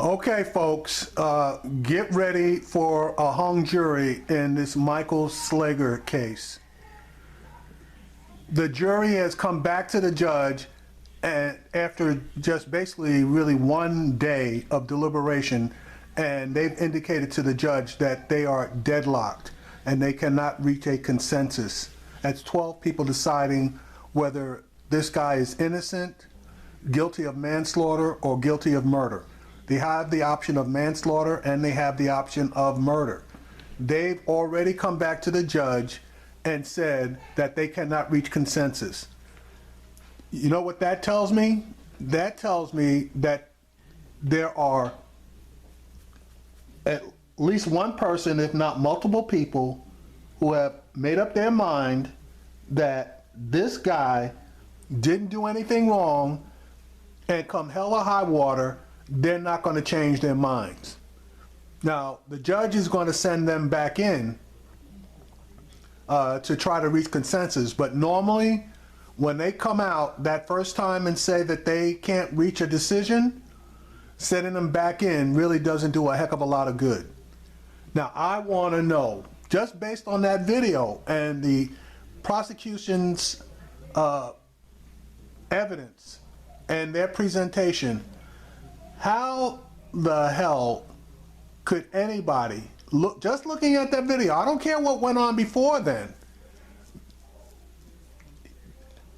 Okay, folks, get ready for a hung jury in this Michael Slager case. The jury has come back to the judge, and after just basically really one day of deliberation, and they've indicated to the judge that they are deadlocked and they cannot reach a consensus. That's 12 people deciding whether this guy is innocent, guilty of manslaughter, or guilty of murder. They have the option of manslaughter and they have the option of murder. They've already come back to the judge and said that they cannot reach consensus. You know what that tells me? That tells me that there are at least one person, if not multiple people, who have made up their mind that this guy didn't do anything wrong, and come hell or high water, they're not going to change their minds. Now, the judge is going to send them back in to try to reach consensus, but normally when they come out that first time and say that they can't reach a decision, sending them back in really doesn't do a heck of a lot of good. Now, I want to know, just based on that video and the prosecution's evidence and their presentation, how the hell could anybody, just looking at that video, I don't care what went on before then,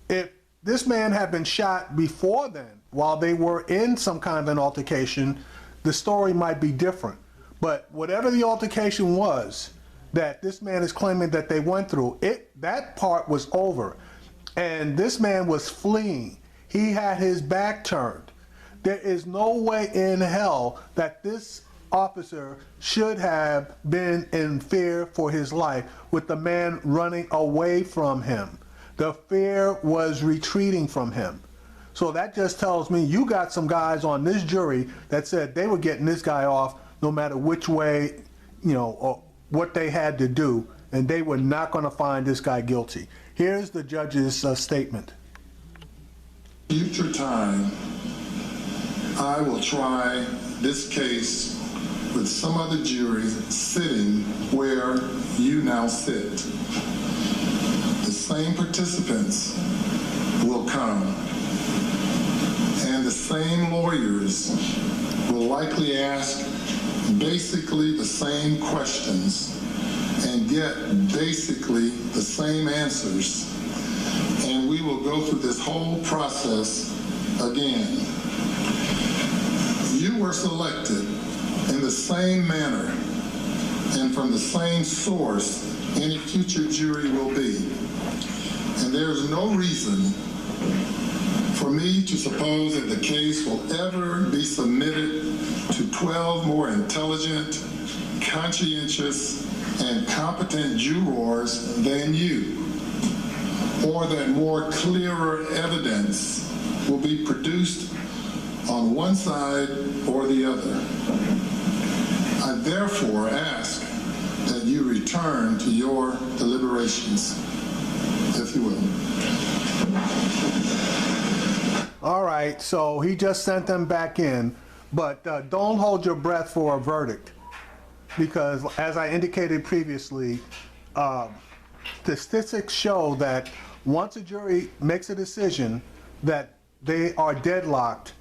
if this man had been shot before then while they were in some kind of an altercation, the story might be different. But whatever the altercation was that this man is claiming that they went through, that part was over. And this man was fleeing. He had his back turned. There is no way in hell that this officer should have been in fear for his life with the man running away from him. The fear was retreating from him. So that just tells me you got some guys on this jury that said they were getting this guy off no matter which way, you know, or what they had to do, and they were not going to find this guy guilty. Here's the judge's statement. Future time, I will try this case with some other jury sitting where you now sit. The same participants will come, and the same lawyers will likely ask basically the same questions and get basically the same answers. And we will go through this whole process again. You were selected in the same manner and from the same source any future jury will be. And there's no reason for me to suppose that the case will ever be submitted to 12 more intelligent, conscientious, and competent jurors than you, or that more clearer evidence will be produced on one side or the other. I therefore ask that you return to your deliberations, if you will. All right, so he just sent them back in, but don't hold your breath for a verdict, because as I indicated previously, statistics show that once a jury makes a decision that they are deadlocked,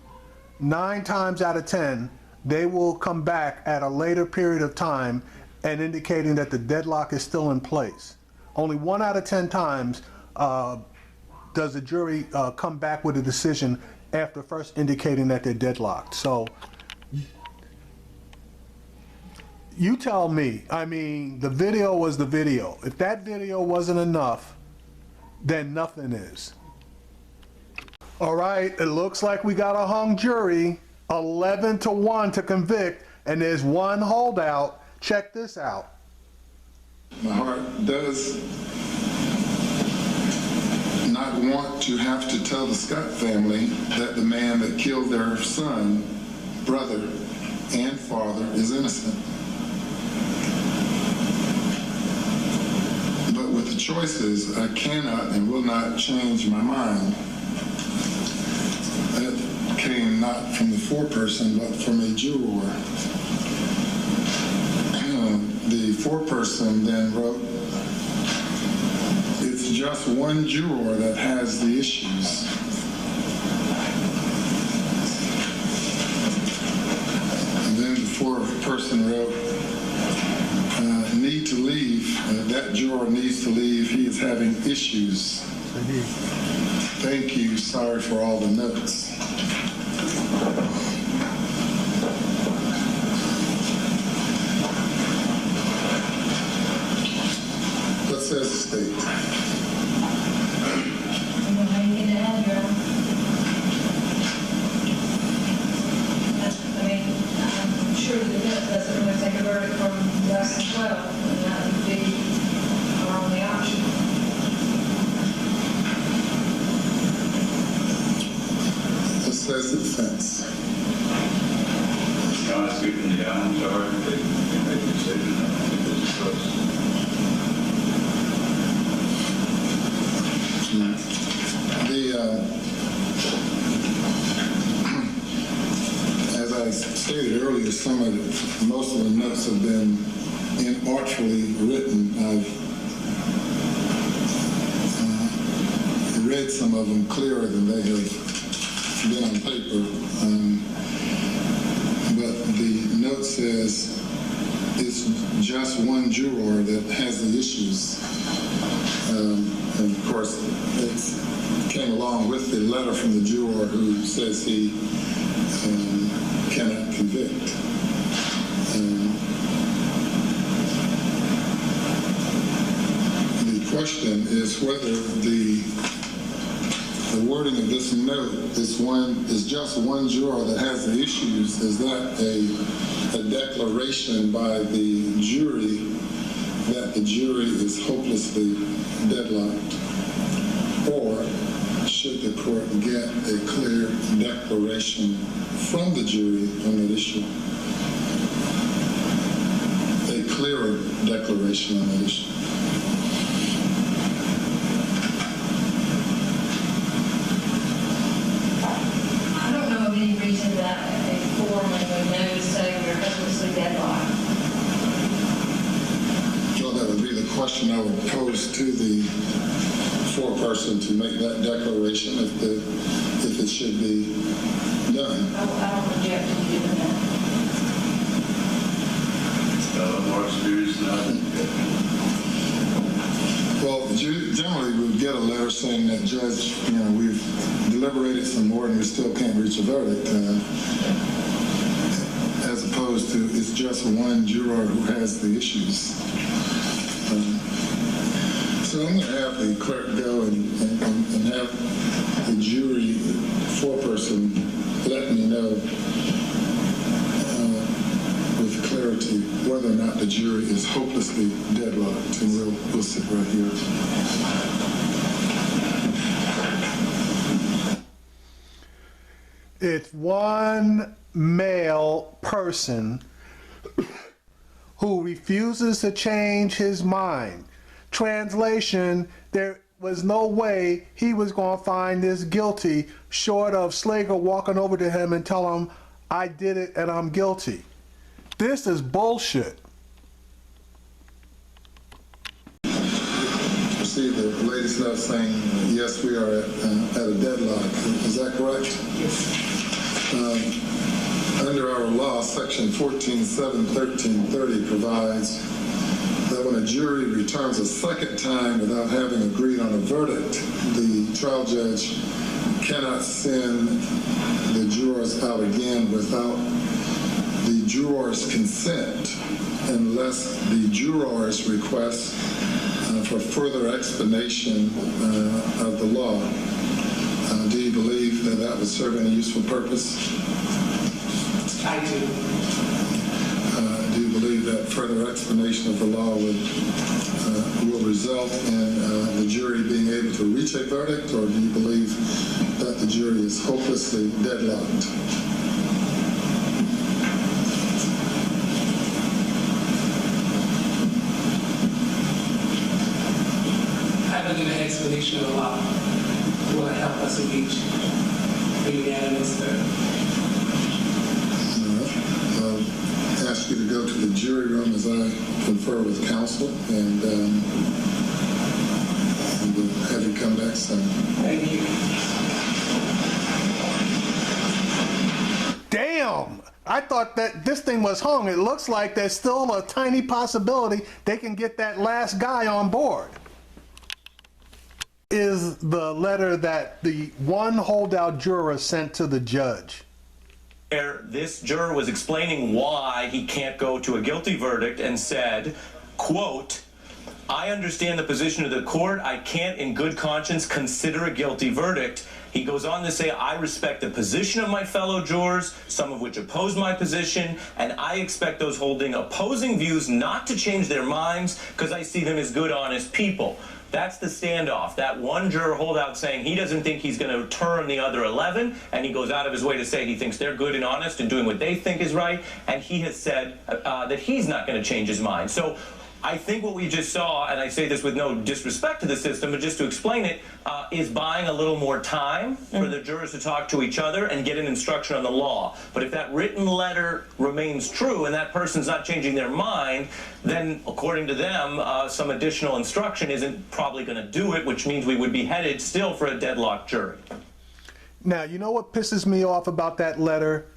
9 times out of 10, they will come back at a later period of time and indicating that the deadlock is still in place. Only 1 out of 10 times does the jury come back with a decision after first indicating that they're deadlocked. So you tell me. I mean, the video was the video. If that video wasn't enough, then nothing is. All right, it looks like we got a hung jury, 11-1 to convict, and there's one holdout. Check this out. My heart does not want to have to tell the Scott family that the man that killed their son, brother, and father is innocent. But with the choices, I cannot and will not change my mind. That came not from the foreperson, but from a juror. The foreperson then wrote, "It's just one juror that has the issues." And then the foreperson wrote, "Need to leave. That juror needs to leave. He is having issues." Thank you. Sorry for all the notes. What says the state? I'm sure the judge doesn't want to take a verdict from less than 12, and that would be our only option. What says the defense? Can I speak from the I'm sorry, they can make a decision. I think this is close. As I stated earlier, most of the notes have been inartfully written. I've read some of them clearer than they have been on paper. But the note says it's just one juror that has the issues. And of course, it came along with the letter from the juror who says he cannot convict. The question is whether the wording of this note is just one juror that has the issues. Is that a declaration by the jury that the jury is hopelessly deadlocked? Or should the court get a clear declaration from the jury on that issue? A clearer declaration on that issue. I don't know of any reason that a foreman would know to say we're hopelessly deadlocked. Well, that would be the question I would pose to the foreperson to make that declaration if it should be done. I don't object to you doing that. More experience than I think. Well, generally we would get a letter saying that, Judge, we've deliberated some more and we still can't reach a verdict, as opposed to it's just one juror who has the issues. So I'm going to have the clerk go and have the jury foreperson let me know with clarity whether or not the jury is hopelessly deadlocked, and we'll sit right here. It's one male person who refuses to change his mind. Translation, there was no way he was going to find this guilty short of Slager walking over to him and tell him, I did it and I'm guilty. This is bullshit. You see the latest note saying, yes, we are at a deadlock. Is that correct? Yes. Under our law, section 14.7.13.30 provides that when a jury returns a second time without having agreed on a verdict, the trial judge cannot send the jurors out again without the jurors' consent unless the jurors request for further explanation of the law. Do you believe that that would serve any useful purpose? I do. Do you believe that further explanation of the law will result in the jury being able to reach a verdict, or do you believe that the jury is hopelessly deadlocked? I believe an explanation of the law will help us reach a unanimous verdict. jury room as I confer with counsel, and we'll have you come back soon. Thank you. Damn! I thought that this thing was hung. It looks like there's still a tiny possibility they can get that last guy on board. Is the letter that the one holdout juror sent to the judge. Where this juror was explaining why he can't go to a guilty verdict and said, quote, "I understand the position of the court. I can't in good conscience consider a guilty verdict." He goes on to say, "I respect the position of my fellow jurors, some of which oppose my position, and I expect those holding opposing views not to change their minds because I see them as good, honest people." That's the standoff. That one juror holdout saying he doesn't think he's going to turn the other 11, and he goes out of his way to say he thinks they're good and honest and doing what they think is right, and he has said that he's not going to change his mind. So I think what we just saw, and I say this with no disrespect to the system, but just to explain it, is buying a little more time for the jurors to talk to each other and get an instruction on the law. But if that written letter remains true and that person's not changing their mind, then according to them, some additional instruction isn't probably going to do it, which means we would be headed still for a deadlocked jury. Now, you know what pisses me off about that letter?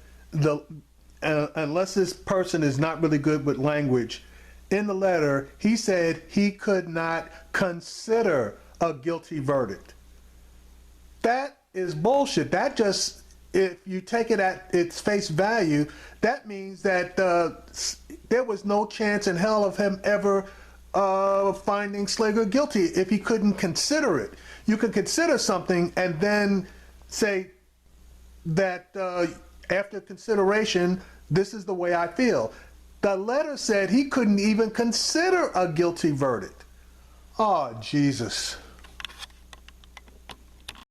Unless this person is not really good with language, in the letter, he said he could not consider a guilty verdict. That is bullshit. That just, if you take it at its face value, that means that there was no chance in hell of him ever finding Slager guilty if he couldn't consider it. You can consider something and then say that after consideration, this is the way I feel. The letter said he couldn't even consider a guilty verdict. Oh, Jesus.